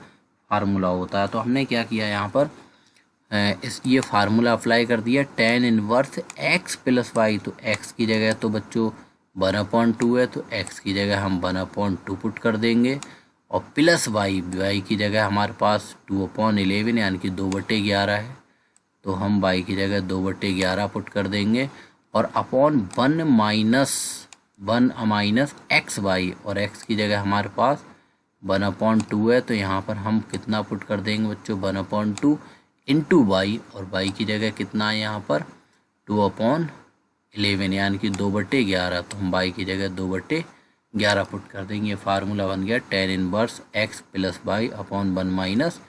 फार्मूला होता है। तो हमने क्या किया यहाँ पर, इस ये फार्मूला अप्लाई कर दिया, tan inverse x plus y, तो x की जगह तो बच्चों 1/2 है, तो x की जगह हम 1/2 पुट कर देंगे, और प्लस y की जगह हमारे पास 2/11 यानी कि 2/11 है, तो हम y की जगह 2/11 पुट कर देंगे, और अपॉन 1 माइनस एक्स वाई, और x की जगह हमारे पास 1/2 है, तो यहाँ पर हम कितना पुट कर देंगे बच्चों 1/2 इंटू वाई, और y की जगह कितना है यहाँ पर 2/11 यानी कि 2/11, तो हम y की जगह 2/11 पुट कर देंगे। फार्मूला बन गया tan inverse x plus y upon 1 minus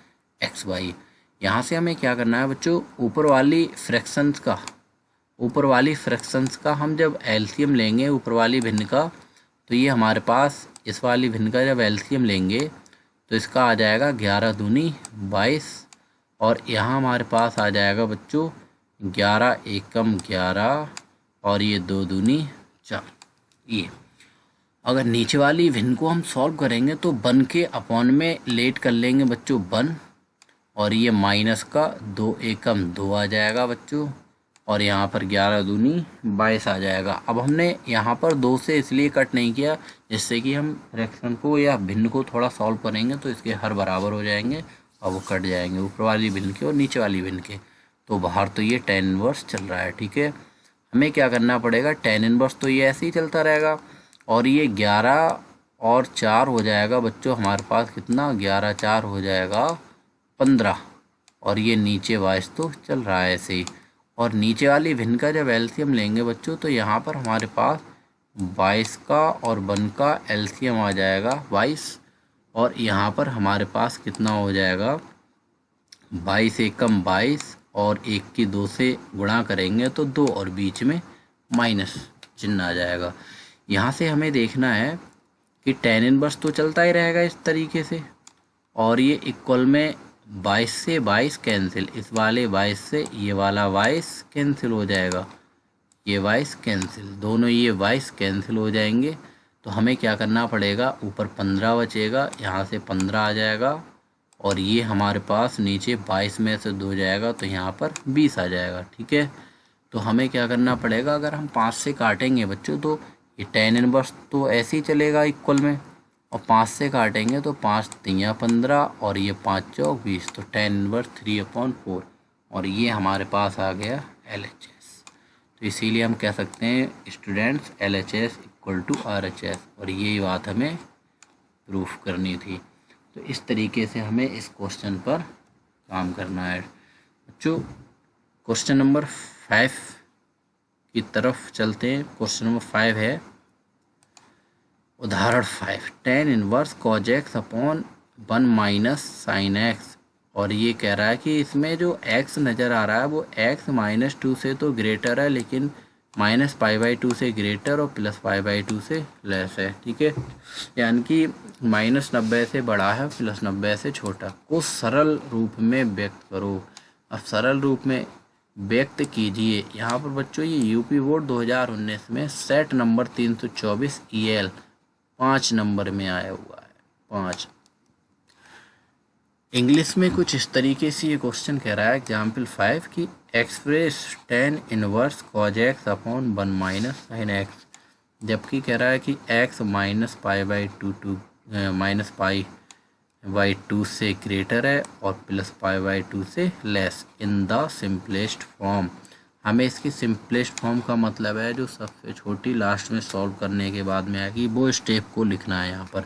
x y. यहाँ से हमें क्या करना है बच्चों, ऊपर वाली फ्रैक्शंस का हम जब एलसीएम लेंगे ऊपर वाली भिन्न का, तो ये हमारे पास इस वाली भिन्न का जब एलसीएम लेंगे तो इसका आ जाएगा 11 दूनी 22, और यहाँ हमारे पास आ जाएगा बच्चों 11 एकम 11, और ये 2 दूनी 4। ये अगर नीचे वाली भिन्न को हम सॉल्व करेंगे तो 1 के अपॉन में लेट कर लेंगे बच्चों 1, और ये माइनस का 2 एकम 2 आ जाएगा बच्चों, और यहाँ पर 11 दूनी 22 आ जाएगा। अब हमने यहाँ पर 2 से इसलिए कट नहीं किया जिससे कि हम फ्रैक्शन को या भिन्न को थोड़ा सॉल्व करेंगे तो इसके हर बराबर हो जाएंगे और वो कट जाएंगे, ऊपर वाली भिन्न के और नीचे वाली भिन्न के। तो बाहर तो ये tan इनवर्स चल रहा है, ठीक है। हमें क्या करना पड़ेगा, tan इनवर्स तो ये ऐसे ही चलता रहेगा, और ये 11 और 4 हो जाएगा बच्चों हमारे पास कितना, 11 4 हो जाएगा 15, और ये नीचे 22 तो चल रहा है ऐसे ही। और नीचे वाली भिन्न का जब एलसीएम लेंगे बच्चों तो यहाँ पर हमारे पास 22 का और 1 का एलसीएम आ जाएगा 22, और यहाँ पर हमारे पास कितना हो जाएगा 22 एकम 22, और 1 की 2 से गुणा करेंगे तो 2 और बीच में माइनस चिन्ह आ जाएगा। यहाँ से हमें देखना है कि tan इनवर्स तो चलता ही रहेगा इस तरीके से, और ये इक्वल में 22 से 22 कैंसिल, इस वाले 22 से ये वाला 22 कैंसिल हो जाएगा, ये 22 कैंसिल, दोनों ये 22 कैंसिल हो जाएंगे। तो हमें क्या करना पड़ेगा, ऊपर 15 बचेगा, यहाँ से 15 आ जाएगा, और ये हमारे पास नीचे 22 में से 2 जाएगा तो यहाँ पर 20 आ जाएगा, ठीक है। तो हमें क्या करना पड़ेगा, अगर हम 5 से काटेंगे बच्चों तो ये tan इनवर्स तो ऐसे ही चलेगा इक्वल में, और 5 से काटेंगे तो 5 3 15, और ये 5 चौक 20, तो tan इनवर्स 3/4, और ये हमारे पास आ गया LHS। तो इसीलिए हम कह सकते हैं students LHS equal to RHS, और यही बात हमें प्रूफ करनी थी। तो इस तरीके से हमें इस क्वेश्चन पर काम करना है बच्चों। क्वेश्चन नंबर 5 की तरफ चलते हैं। क्वेश्चन नंबर 5 है उदाहरण 5, tan inverse cos x upon 1 minus sine x, और ये कह रहा है कि इसमें जो x नज़र आ रहा है वो x -2 से तो ग्रेटर है, लेकिन -π/2 से ग्रेटर और +π/2 से लेस है, ठीक है। यानी कि -90 से बड़ा है +90 से छोटा। को सरल रूप में व्यक्त करो। अब सरल रूप में व्यक्त कीजिए। यहाँ पर बच्चों ये यूपी बोर्ड 2019 में सेट नंबर 324 EL 5 नंबर में आया हुआ है, 5। इंग्लिश में कुछ इस तरीके से ये क्वेश्चन कह रहा है एग्जाम्पल 5 की express tan inverse cos x upon 1 minus sine x, जबकि कह रहा है कि x -π/2 से ग्रेटर है और +π/2 से less in the simplest form. हमें इसकी सिंपलेस्ट फॉर्म का मतलब है जो सबसे छोटी लास्ट में सॉल्व करने के बाद में आएगी, वो स्टेप को लिखना है यहाँ पर।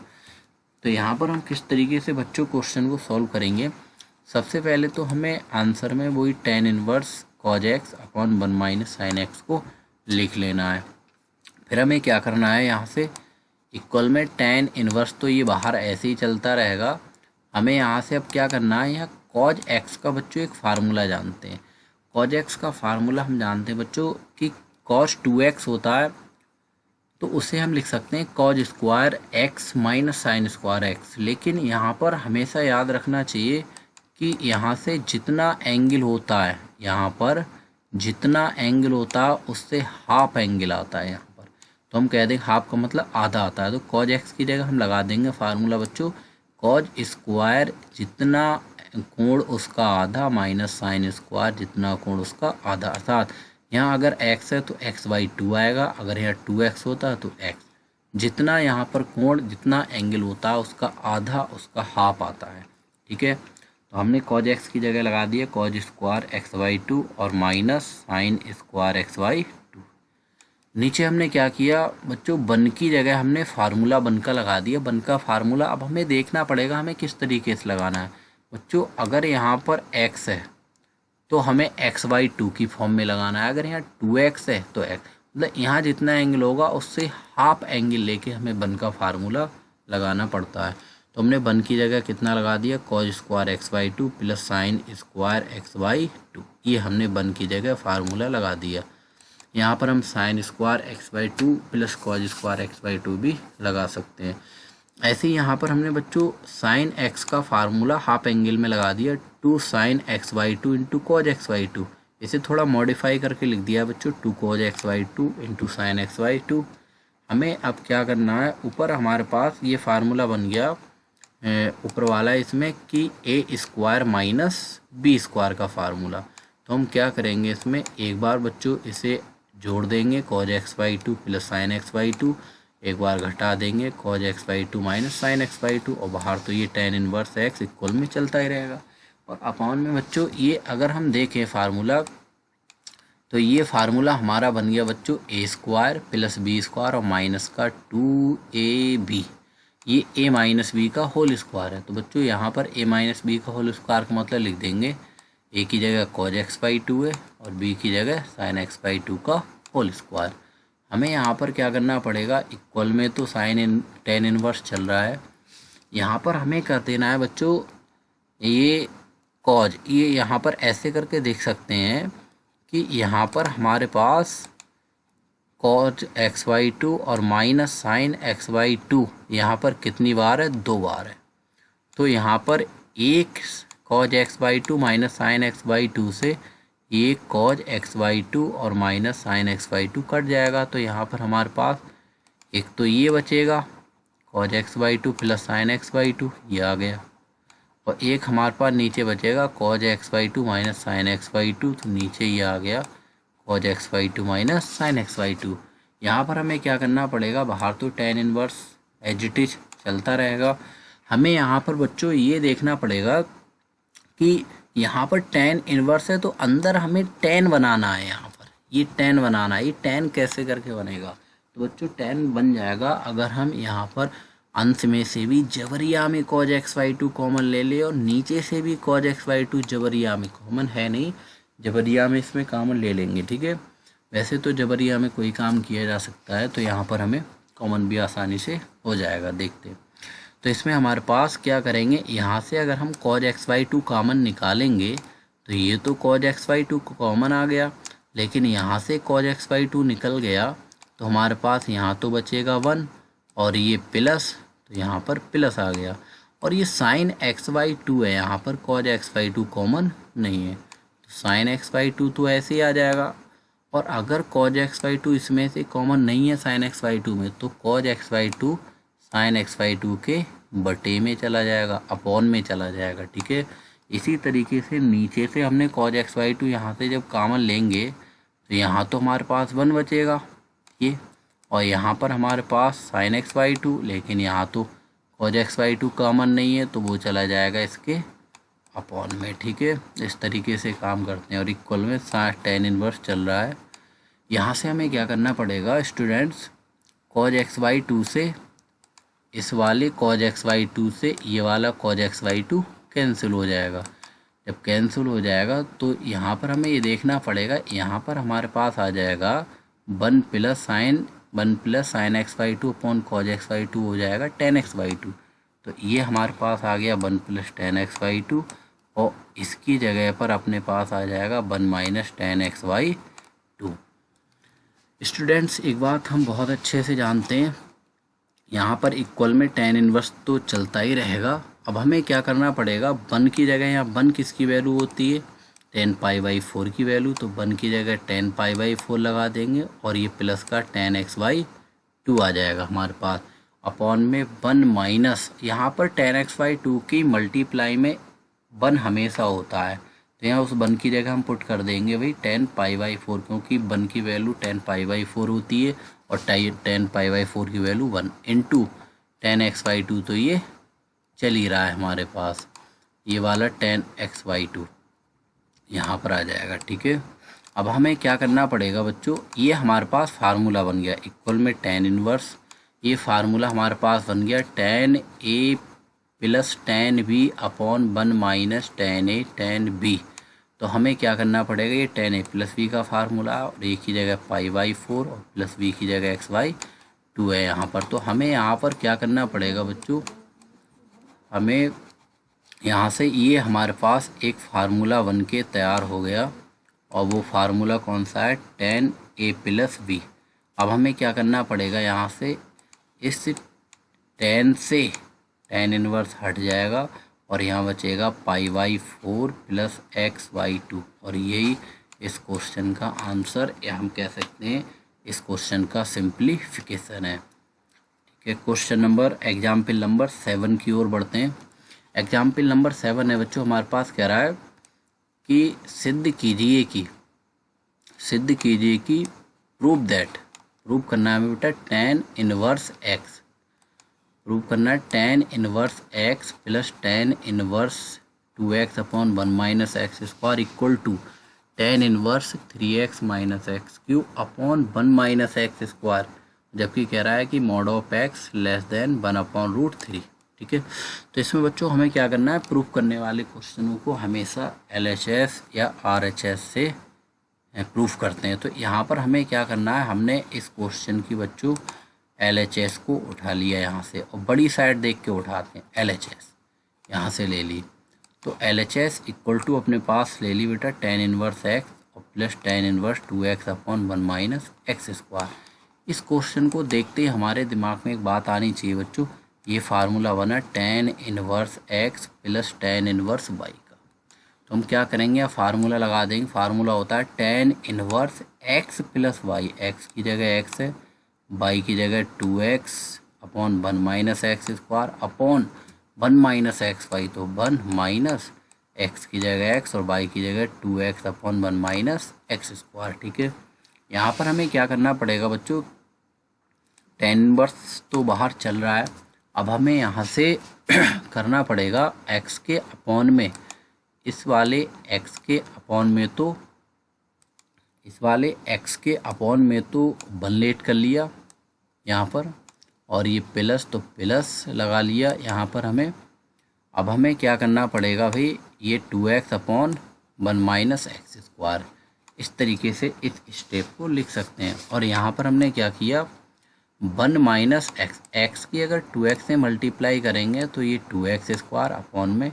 तो यहाँ पर हम किस तरीके से बच्चों क्वेश्चन को सॉल्व करेंगे, सबसे पहले तो हमें आंसर में वही tan inverse cos x upon 1 minus sine x को लिख लेना है। फिर हमें क्या करना है, यहाँ से इक्वल में tan इनवर्स तो ये बाहर ऐसे ही चलता रहेगा। हमें यहाँ से अब क्या करना है, यहाँ cos x का बच्चों एक फार्मूला जानते हैं। cos x का फार्मूला हम जानते हैं बच्चों कि cos 2x होता है, तो उसे हम लिख सकते हैं cos square x minus sine square x। लेकिन यहाँ पर हमेशा याद रखना चाहिए कि यहाँ से जितना एंगल होता है, यहाँ पर जितना एंगल होता है उससे हाफ एंगल आता है यहाँ पर, तो हम कह देंगे हाफ का मतलब आधा आता है। तो cos x की जगह हम लगा देंगे फार्मूला बच्चों cos स्क्वायर जितना कोण उसका आधा माइनस साइन स्क्वायर जितना कोण उसका आधा, अर्थात यहाँ अगर x है तो x/2 आएगा, अगर यहाँ 2x होता है तो x, जितना यहाँ पर कोण जितना एंगल होता है उसका आधा उसका हाफ आता है। ठीक है, तो हमने cos x की जगह लगा दिया cos स्क्वायर x/2 और माइनस साइन स्क्वायर x/2। नीचे हमने क्या किया बच्चों, वन की जगह हमने फार्मूला वन का लगा दिया, वन का फार्मूला अब हमें देखना पड़ेगा हमें किस तरीके से लगाना है। बच्चों अगर यहाँ पर x है तो हमें x/2 की फॉर्म में लगाना है, अगर यहाँ 2x है तो x, मतलब यहाँ जितना एंगल होगा उससे हाफ एंगल लेके हमें वन का फार्मूला लगाना पड़ता है। तो हमने वन की जगह कितना लगा दिया cos square x/2 plus sine square x/2, ये हमने वन की जगह फार्मूला लगा दिया। यहाँ पर हम sine square x/2 plus cos square x/2 भी लगा सकते हैं। ऐसे ही यहाँ पर हमने बच्चों साइन x का फार्मूला हाफ एंगल में लगा दिया 2 sign x/2 into cos x/2, इसे थोड़ा मॉडिफाई करके लिख दिया बच्चों 2 cos x/2 into sine x/2। हमें अब क्या करना है, ऊपर हमारे पास ये फार्मूला बन गया ऊपर वाला इसमें कि a square minus b square का फार्मूला। तो हम क्या करेंगे इसमें एक बार बच्चों इसे जोड़ देंगे cos x/2 plus sign x/2, एक बार घटा देंगे cos x/2 minus sign x/2, और बाहर तो ये tan इनवर्स x इक्वल में चलता ही रहेगा। और अपॉन में बच्चों ये अगर हम देखें फार्मूला तो ये फार्मूला हमारा बन गया बच्चों a square plus b square और माइनस का 2ab, ये a माइनस बी का होल स्क्वायर है। तो बच्चों यहाँ पर a माइनस बी का होल स्क्वायर का मतलब लिख देंगे a की जगह cos x/2 है और b की जगह साइन x/2 का होल स्क्वायर। हमें यहाँ पर क्या करना पड़ेगा, इक्वल में तो साइन tan इनवर्स चल रहा है, यहाँ पर हमें कर देना है बच्चों ये cos, ये यहाँ पर ऐसे करके देख सकते हैं कि यहाँ पर हमारे पास cos x/2 और माइनस साइन x/2 यहाँ पर कितनी बार है, 2 बार है। तो यहाँ पर एक cos x/2 minus sign x/2 से ये cos x/2 और माइनस साइन x/2 कट जाएगा। तो यहाँ पर हमारे पास एक तो ये बचेगा cos x/2 plus sign x/2, ये आ गया, और एक हमारे पास नीचे बचेगा cos x/2 minus sign x/2, तो नीचे ये आ गया cos x/2 minus sign x/2। यहाँ पर हमें क्या करना पड़ेगा, बाहर तो tan inverse as it is चलता रहेगा, हमें यहाँ पर बच्चों ये देखना पड़ेगा कि यहाँ पर tan इनवर्स है तो अंदर हमें tan बनाना है, यहाँ पर ये tan बनाना है। ये tan कैसे करके बनेगा, तो बच्चों tan बन जाएगा अगर हम यहाँ पर अंश में से भी जबरिया में cos x/2 कॉमन ले ले और नीचे से भी cos x/2 जबरिया में कॉमन है नहीं, जबरिया में इसमें कॉमन ले लेंगे। ठीक है, वैसे तो जबरिया में कोई काम किया जा सकता है, तो यहाँ पर हमें कॉमन भी आसानी से हो जाएगा। देखते हैं, तो इसमें हमारे पास क्या करेंगे, यहाँ से अगर हम cos x/2 कॉमन निकालेंगे तो ये तो cos x/2 कॉमन आ गया, लेकिन यहाँ से cos x/2 निकल गया तो हमारे पास यहाँ तो बचेगा 1 और ये प्लस, तो यहाँ पर प्लस आ गया, और ये साइन x/2 है, यहाँ पर cos x/2 कॉमन नहीं है, तो साइन x/2 तो ऐसे ही आ जाएगा। और अगर cos x/2 इसमें से कॉमन नहीं है साइन x/2 में, तो cos x/2 साइन x/2 के बटे में चला जाएगा, अपॉन में चला जाएगा। ठीक है, इसी तरीके से नीचे से हमने cos x/2 यहाँ से जब कॉमन लेंगे तो यहाँ तो हमारे पास 1 बचेगा ये, और यहाँ पर हमारे पास साइन x/2, लेकिन यहाँ तो cos x/2 कॉमन नहीं है तो वो चला जाएगा इसके अपॉन में। ठीक है, इस तरीके से काम करते हैं, और इक्वल में tan इनवर्स चल रहा है। यहाँ से हमें क्या करना पड़ेगा स्टूडेंट्स, cos x/2 से इस वाले cos x/2 से ये वाला cos x/2 कैंसिल हो जाएगा। जब कैंसिल हो जाएगा तो यहाँ पर हमें ये देखना पड़ेगा, यहाँ पर हमारे पास आ जाएगा 1 plus sign x/2 upon cos x/2 हो जाएगा tan x/2। तो ये हमारे पास आ गया 1 प्लस tan x/2, और इसकी जगह पर अपने पास आ जाएगा 1 माइनस tan x/2। स्टूडेंट्स एक बात हम बहुत अच्छे से जानते हैं, यहाँ पर इक्वल में tan इनवर्स तो चलता ही रहेगा। अब हमें क्या करना पड़ेगा, 1 की जगह यहाँ 1 किसकी वैल्यू होती है, tan π/4 की वैल्यू, तो 1 की जगह tan π/4 लगा देंगे और ये प्लस का tan x/2 आ जाएगा हमारे पास, अपॉन में 1 माइनस यहाँ पर tan x/2 की मल्टीप्लाई में 1 हमेशा होता है, तो यहाँ उस 1 की जगह हम पुट कर देंगे भाई 10π/4, क्योंकि 1 की वैल्यू 10π/4 होती है और 10π/4 की वैल्यू 1 इंटू 10x/2, तो ये चल ही रहा है हमारे पास, ये वाला 10x/2 यहाँ पर आ जाएगा। ठीक है, अब हमें क्या करना पड़ेगा बच्चों, ये हमारे पास फार्मूला बन गया इक्वल में tan इनवर्स, ये फार्मूला हमारे पास बन गया tan A plus tan B upon 1 minus tan A tan B। तो हमें क्या करना पड़ेगा, ये tan A प्लस B का फार्मूला और A की जगह π/4 और प्लस B की जगह x/2 है यहाँ पर। तो हमें यहाँ पर क्या करना पड़ेगा बच्चों, हमें यहाँ से ये हमारे पास एक फार्मूला बन के तैयार हो गया, और वो फार्मूला कौन सा है, tan A प्लस B। अब हमें क्या करना पड़ेगा, यहाँ से इस tan से tan इनवर्स हट जाएगा और यहाँ बचेगा π/4 प्लस x/2, और यही इस क्वेश्चन का आंसर, या हम कह सकते हैं इस क्वेश्चन का सिंप्लीफिकेशन है। ठीक है, क्वेश्चन नंबर एग्जाम्पल नंबर 7 की ओर बढ़ते हैं। एग्जाम्पल नंबर 7 है बच्चों, हमारे पास कह रहा है कि सिद्ध कीजिए कि प्रूव करना है हमें बेटा tan इनवर्स x, प्रूव करना है tan inverse x plus tan inverse 2x upon 1 minus x square equal to tan inverse 3x minus x cube upon 1 minus x square, जबकि कह रहा है कि mod of x less than 1/√3। ठीक है, तो इसमें बच्चों हमें क्या करना है, प्रूफ करने वाले क्वेश्चनों को हमेशा LHS या RHS से प्रूफ करते हैं। तो यहाँ पर हमें क्या करना है, हमने इस क्वेश्चन की बच्चों LHS को उठा लिया यहाँ से, और बड़ी साइड देख के उठाते हैं, LHS यहाँ से ले ली, तो LHS इक्वल टू अपने पास ले ली बेटा tan इनवर्स x और plus tan inverse 2x upon 1 minus x square. इस क्वेश्चन को देखते ही हमारे दिमाग में एक बात आनी चाहिए बच्चों, ये फार्मूला बना tan inverse x plus tan inverse y का। तो हम क्या करेंगे, फार्मूला लगा देंगे। फार्मूला होता है tan inverse x plus y, x की जगह x है, y की जगह 2x upon 1 minus x square upon 1 minus x y, तो 1 माइनस एक्स की जगह x और y की जगह 2x upon 1 minus x square. ठीक है, यहाँ पर हमें क्या करना पड़ेगा बच्चों, tan इनवर्स तो बाहर चल रहा है, अब हमें यहाँ से करना पड़ेगा x के अपॉन में, इस वाले x के अपॉन में तो 1 लेट कर लिया यहाँ पर, और ये प्लस तो प्लस लगा लिया यहाँ पर हमें। अब हमें क्या करना पड़ेगा भाई, ये 2x upon 1 minus x square, इस तरीके से इस स्टेप को लिख सकते हैं। और यहाँ पर हमने क्या किया, 1 माइनस एक्स, एक्स की अगर 2x से मल्टीप्लाई करेंगे तो ये 2x स्क्वायर अपॉन में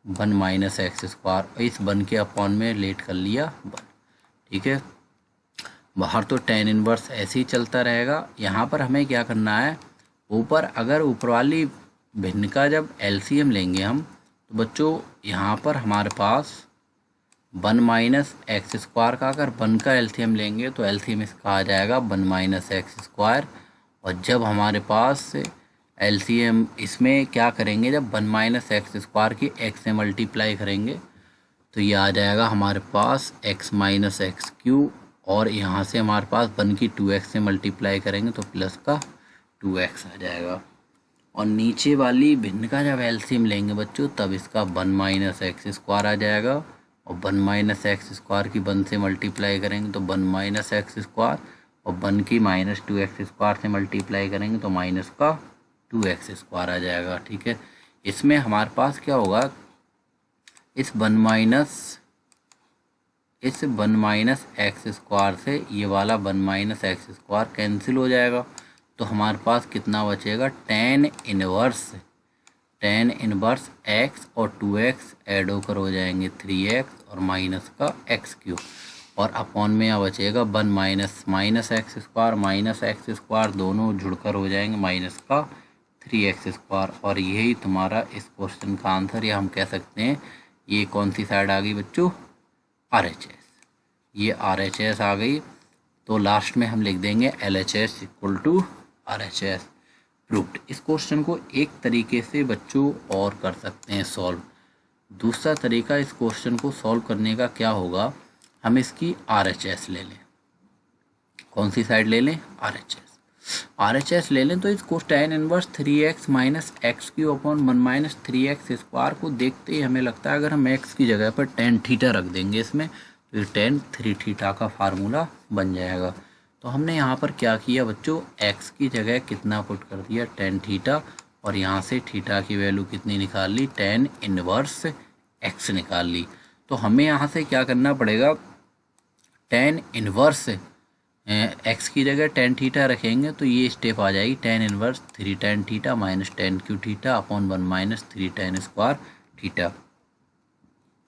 1 माइनस एक्स स्क्वायर, और इस 1 के अपॉन में लेट कर लिया 1। ठीक है, बाहर तो tan इनवर्स ऐसे ही चलता रहेगा। यहाँ पर हमें क्या करना है, ऊपर अगर ऊपर वाली भिन्न का जब LCM लेंगे हम, तो बच्चों यहाँ पर हमारे पास 1 माइनस एक्स स्क्वायर का अगर 1 का LCM लेंगे तो LCM इसका आ जाएगा 1 माइनस एक्स स्क्वायर, और जब हमारे पास LCM इसमें क्या करेंगे, जब 1 माइनस एक्स स्क्वायर की x से मल्टीप्लाई करेंगे तो ये आ जाएगा हमारे पास x माइनस एक्स क्यूब, और यहाँ से हमारे पास 1 की 2x से मल्टीप्लाई करेंगे तो प्लस का 2x आ जाएगा। और नीचे वाली भिन्न का जब LCM लेंगे बच्चों तब इसका 1 माइनस एक्स स्क्वायर आ जाएगा, और 1 माइनस एक्स स्क्वायर की 1 से मल्टीप्लाई करेंगे तो 1 माइनस एक्स स्क्वायर, और 1 की माइनस 2x स्क्वायर से मल्टीप्लाई करेंगे तो माइनस का 2x स्क्वायर आ जाएगा। ठीक है, इसमें हमारे पास क्या होगा, इस 1 माइनस एक्स स्क्वायर से ये वाला 1 माइनस एक्स स्क्वायर कैंसिल हो जाएगा, तो हमारे पास कितना बचेगा, tan इनवर्स x और 2x ऐड होकर हो जाएंगे 3x और माइनस का x क्यूब, और अपॉन में यहाँ बचेगा 1 minus x square minus x square, दोनों जुड़कर हो जाएंगे माइनस का 3x स्क्वायर। और यही तुम्हारा इस क्वेश्चन का आंसर, या हम कह सकते हैं ये कौन सी साइड आ गई बच्चों, RHS, ये RHS आ गई। तो लास्ट में हम लिख देंगे LHS equal to RHS proved. इस क्वेश्चन को एक तरीके से बच्चों और कर सकते हैं सॉल्व, दूसरा तरीका इस क्वेश्चन को सॉल्व करने का क्या होगा, हम इसकी RHS ले लें। कौन सी साइड ले लें? RHS ले लें। तो इसको tan inverse 3x minus x Q upon 1 minus 3x square को देखते ही हमें लगता है अगर हम x की जगह पर tan थीटा रख देंगे इसमें तो ये tan 3 थीटा का फार्मूला बन जाएगा। तो हमने यहाँ पर क्या किया बच्चों, x की जगह कितना पुट कर दिया, tan थीटा, और यहाँ से थीटा की वैल्यू कितनी निकाल ली, tan इनवर्स x निकाल ली। तो हमें यहाँ से क्या करना पड़ेगा, tan इनवर्स x की जगह tan थीटा रखेंगे तो ये स्टेप आ जाएगी tan inverse 3 tan theta minus tan Q theta upon 1 minus 3 tan square theta.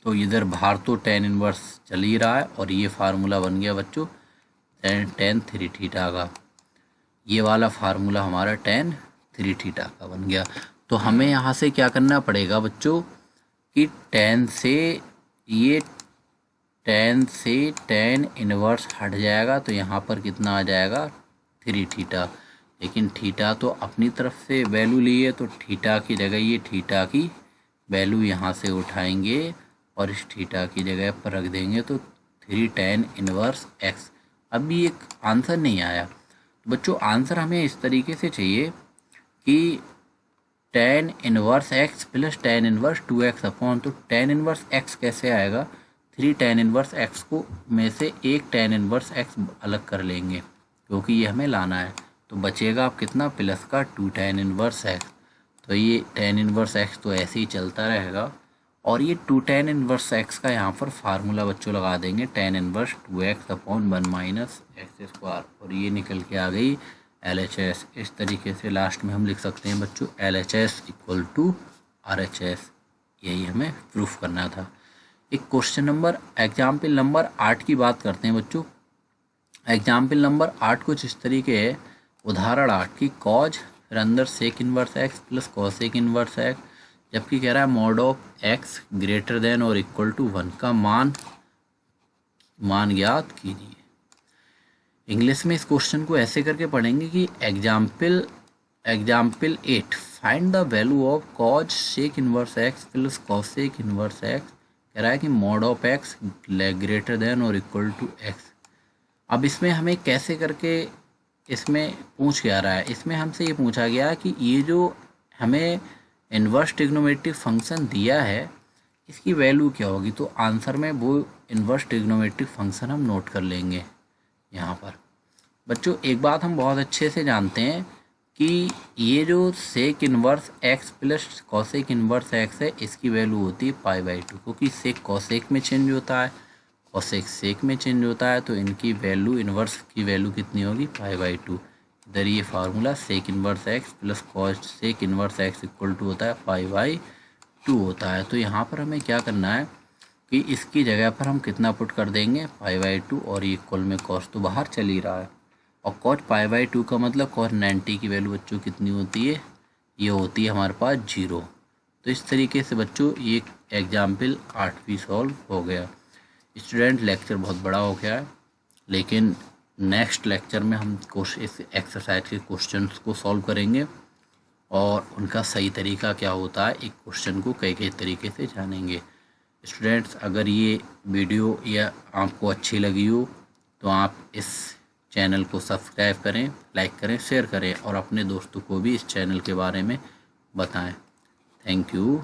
तो इधर बाहर तो tan इनवर्स चल ही रहा है और ये फार्मूला बन गया बच्चों tan 3 थीटा का। ये वाला फार्मूला हमारा tan 3 थीटा का बन गया। तो हमें यहाँ से क्या करना पड़ेगा बच्चों कि tan से tan इनवर्स हट जाएगा तो यहाँ पर कितना आ जाएगा 3 थीटा। लेकिन थीटा तो अपनी तरफ से वैल्यू ली है तो थीटा की जगह ये थीटा की वैल्यू यहाँ से उठाएंगे और इस थीटा की जगह पर रख देंगे तो 3 tan इनवर्स x। अभी एक आंसर नहीं आया तो बच्चों आंसर हमें इस तरीके से चाहिए कि tan inverse x plus tan inverse 2x upon, तो tan इनवर्स x कैसे आएगा, 3 tan इनवर्स x को में से एक tan इनवर्स x अलग कर लेंगे क्योंकि ये हमें लाना है। तो बचेगा आप कितना, प्लस का 2 tan इनवर्स x। तो ये tan इनवर्स x तो ऐसे ही चलता रहेगा और ये 2 tan इनवर्स x का यहाँ पर फार्मूला बच्चों लगा देंगे tan inverse 2x upon 1 minus x square, और ये निकल के आ गई LHS। इस तरीके से लास्ट में हम लिख सकते हैं बच्चों LHS इक्वल टू RHS। यही हमें प्रूफ करना था। एक क्वेश्चन नंबर एग्जाम्पल नंबर 8 की बात करते हैं बच्चों। एग्जाम्पल नंबर 8 कुछ इस तरीके है, उदाहरण 8 की कॉज फिर अंदर sec inverse x plus cosec inverse x, जबकि कह रहा है mod of x greater than और इक्वल टू 1 का मान ज्ञात कीजिए। इंग्लिश में इस क्वेश्चन को ऐसे करके पढ़ेंगे कि example 8 find the value of cos sec inverse x plus cosec inverse x. कह रहा है कि mod of x greater than और इक्वल टू एक्स। अब इसमें हमें कैसे करके इसमें पूछ क्या रहा है, इसमें हमसे ये पूछा गया है कि ये जो हमें इन्वर्स ट्रिग्नोमेट्रिक फंक्शन दिया है इसकी वैल्यू क्या होगी। तो आंसर में वो इन्वर्स ट्रिग्नोमेट्रिक फंक्शन हम नोट कर लेंगे यहाँ पर। बच्चों एक बात हम बहुत अच्छे से जानते हैं कि ये जो sec inverse x plus cosec inverse x है इसकी वैल्यू होती है π/2, क्योंकि सेक कॉसेक में चेंज होता है कॉसेक सेक में चेंज होता है, तो इनकी वैल्यू इनवर्स की वैल्यू कितनी होगी π/2। इधर ये formula sec inverse x plus cosec inverse x equal to होता है π/2 होता है। तो यहाँ पर हमें क्या करना है कि इसकी जगह पर हम कितना पुट कर देंगे π/2, और ये इक्वल में कॉस तो बाहर चल ही रहा है और कॉस π/2 का मतलब कॉस 90 की वैल्यू बच्चों कितनी होती है, ये होती है हमारे पास 0। तो इस तरीके से बच्चों ये एग्जाम्पल 8 भी सॉल्व हो गया। स्टूडेंट लेक्चर बहुत बड़ा हो गया है, लेकिन नेक्स्ट लेक्चर में हम इस एक्सरसाइज के क्वेश्चंस को सॉल्व करेंगे और उनका सही तरीका क्या होता है, एक क्वेश्चन को कई कई तरीके से जानेंगे। स्टूडेंट्स अगर ये वीडियो या आपको अच्छी लगी हो तो आप इस चैनल को सब्सक्राइब करें, लाइक करें, शेयर करें और अपने दोस्तों को भी इस चैनल के बारे में बताएं। Thank you.